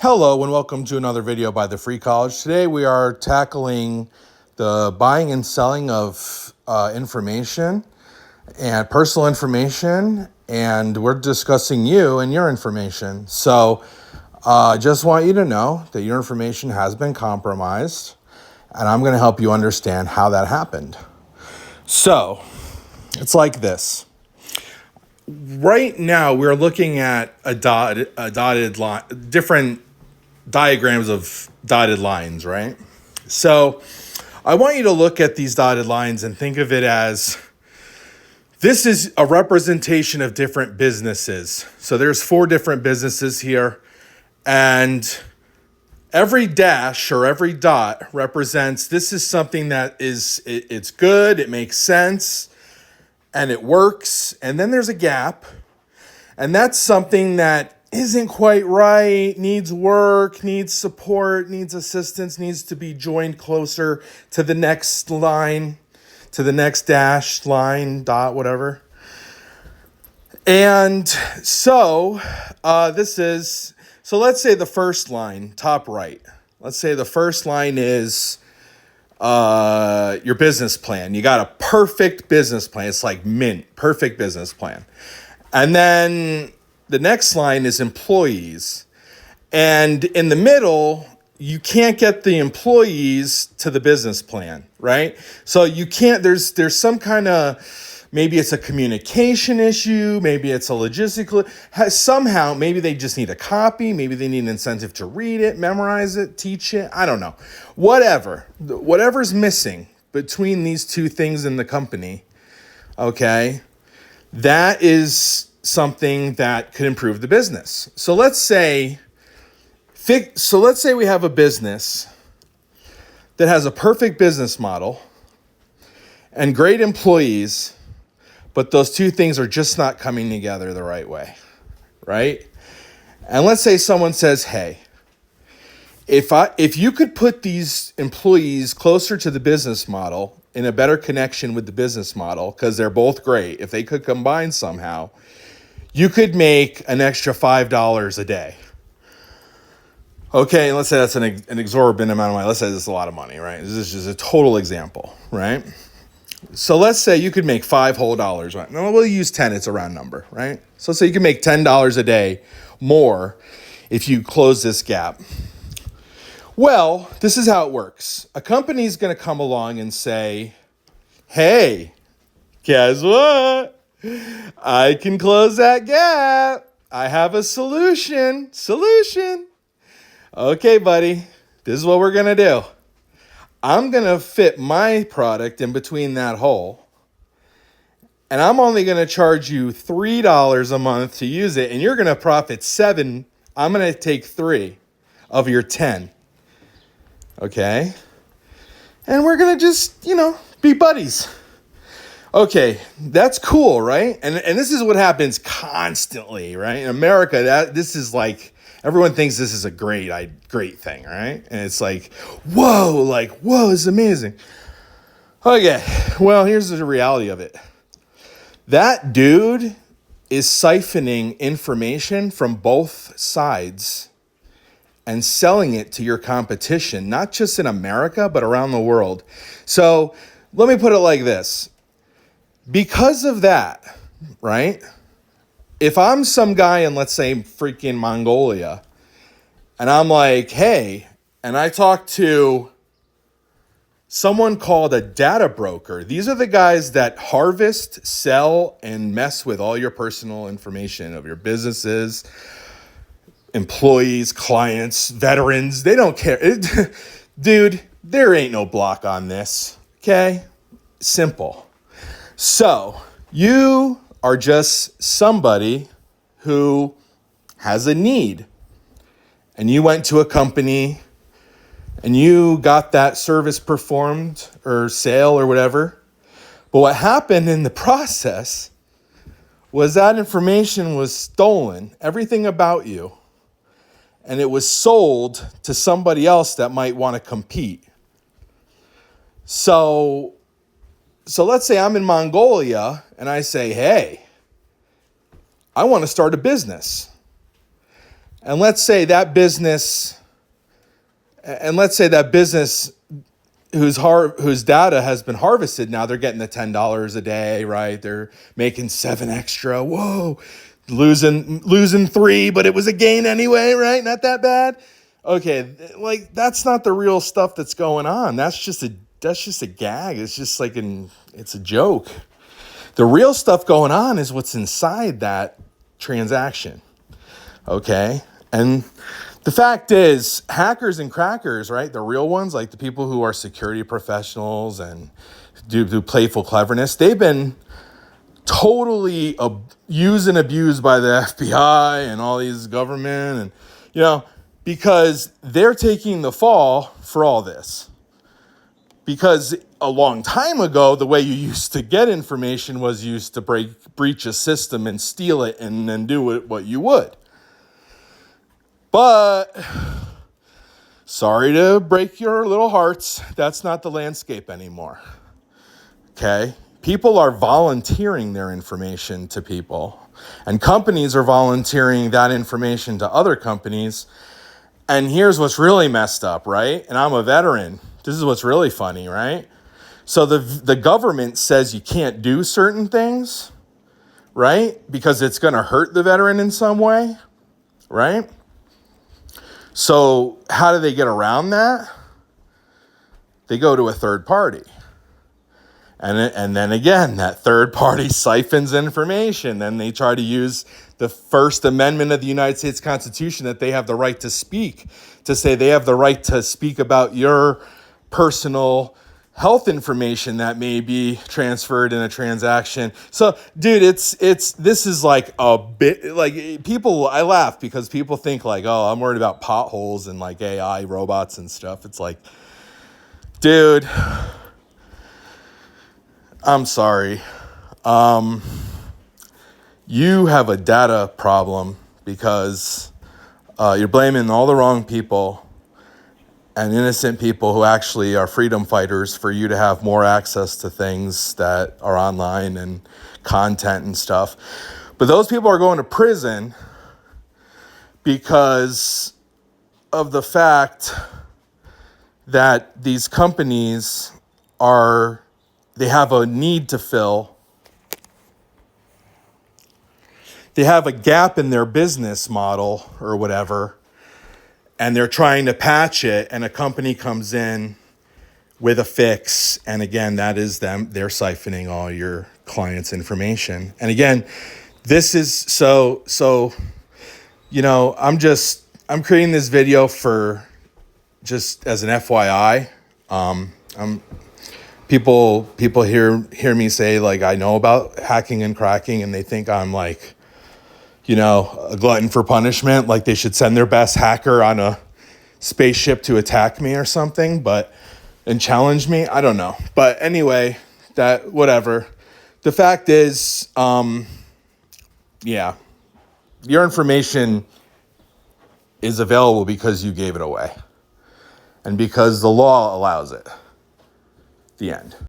Hello and welcome to another video by The Free College. Today we are tackling the buying and selling of information and personal information, and we're discussing you and your information. So I just want you to know that your information has been compromised, and I'm going to help you understand how that happened. So it's like this. Right now we're looking at a dotted line, different diagrams of dotted lines, right? So I want you to look at these dotted lines and think of it as this is a representation of different businesses. So there's 4 different businesses here, and every dash or every dot represents this is something that it's good, it makes sense, and it works. And then there's a gap, and that's something that isn't quite right, needs work, needs support, needs assistance, needs to be joined closer to the next line, to the next dash, line, dot, whatever. And so so let's say the first line, top right. Let's say the first line is your business plan. You got a perfect business plan. It's like mint, perfect business plan. And then the next line is employees. And in the middle, you can't get the employees to the business plan, right? So you can't, there's some kind of, maybe it's a communication issue, maybe it's a logistical, somehow, maybe they just need a copy, maybe they need an incentive to read it, memorize it, teach it, I don't know. Whatever's missing between these two things in the company, okay, that is something that could improve the business. So let's say we have a business that has a perfect business model and great employees, but those two things are just not coming together the right way, right? And let's say someone says, hey, if you could put these employees closer to the business model, in a better connection with the business model, because they're both great, if they could combine somehow, you could make an extra $5 a day. Okay, let's say that's an exorbitant amount of money. Let's say this is a lot of money, right? This is just a total example, right? So let's say you could make $5 whole, right? No, we'll use 10, it's a round number, right? So let's say you can make $10 a day more if you close this gap. Well, this is how it works. A company is going to come along and say, hey, guess what? I can close that gap. I have a solution. Okay, buddy, this is what we're going to do. I'm going to fit my product in between that hole, and I'm only going to charge you $3 a month to use it, and you're going to profit $7. I'm going to take 3 of your 10. Okay? And we're going to just, be buddies. Okay, that's cool, right? And this is what happens constantly, right? In America, this is like, everyone thinks this is a great thing, right? And it's like, whoa, this is amazing. Okay, well, here's the reality of it. That dude is siphoning information from both sides and selling it to your competition, not just in America, but around the world. So let me put it like this. Because of that, right? If I'm some guy in, let's say, freaking Mongolia, and I'm like, hey, and I talk to someone called a data broker. These are the guys that harvest, sell, and mess with all your personal information of your businesses, employees, clients, veterans. They don't care. Dude, there ain't no block on this, okay? Simple. So you are just somebody who has a need, and you went to a company and you got that service performed or sale or whatever. But what happened in the process was that information was stolen, everything about you, and it was sold to somebody else that might want to compete. So let's say I'm in Mongolia and I say, hey, I want to start a business. And let's say that business, whose data has been harvested, now they're getting the $10 a day, right? They're making 7 extra. Whoa, losing 3, but it was a gain anyway, right? Not that bad. Okay, like that's not the real stuff that's going on. That's just a gag. It's just like it's a joke. The real stuff going on is what's inside that transaction. Okay? And the fact is, hackers and crackers, right? The real ones, like the people who are security professionals and do playful cleverness, they've been totally used and abused by the FBI and all these government, and because they're taking the fall for all this. Because a long time ago, the way you used to get information was used to breach a system and steal it and then do what you would. But sorry to break your little hearts, that's not the landscape anymore. Okay? People are volunteering their information to people, and companies are volunteering that information to other companies. And here's what's really messed up, right? And I'm a veteran. This is what's really funny, right? So the government says you can't do certain things, right? Because it's going to hurt the veteran in some way, right? So how do they get around that? They go to a third party. And then again, that third party siphons information. Then they try to use the First Amendment of the United States Constitution, that they have the right to speak, to say they have the right to speak about your personal health information that may be transferred in a transaction. So, dude, this is like a bit like people. I laugh because people think like, oh, I'm worried about potholes and like AI robots and stuff. It's like, dude, I'm sorry. You have a data problem because you're blaming all the wrong people and innocent people who actually are freedom fighters for you to have more access to things that are online and content and stuff. But those people are going to prison because of the fact that these companies they have a need to fill. They have a gap in their business model or whatever, and they're trying to patch it, and a company comes in with a fix, and again, that is them. They're siphoning all your clients' information. And again, this is so I'm creating this video for just as an FYI. People hear me say like I know about hacking and cracking, and they think I'm like, a glutton for punishment, like they should send their best hacker on a spaceship to attack me or something, and challenge me. I don't know. But anyway, that whatever. The fact is, your information is available because you gave it away and because the law allows it. The end.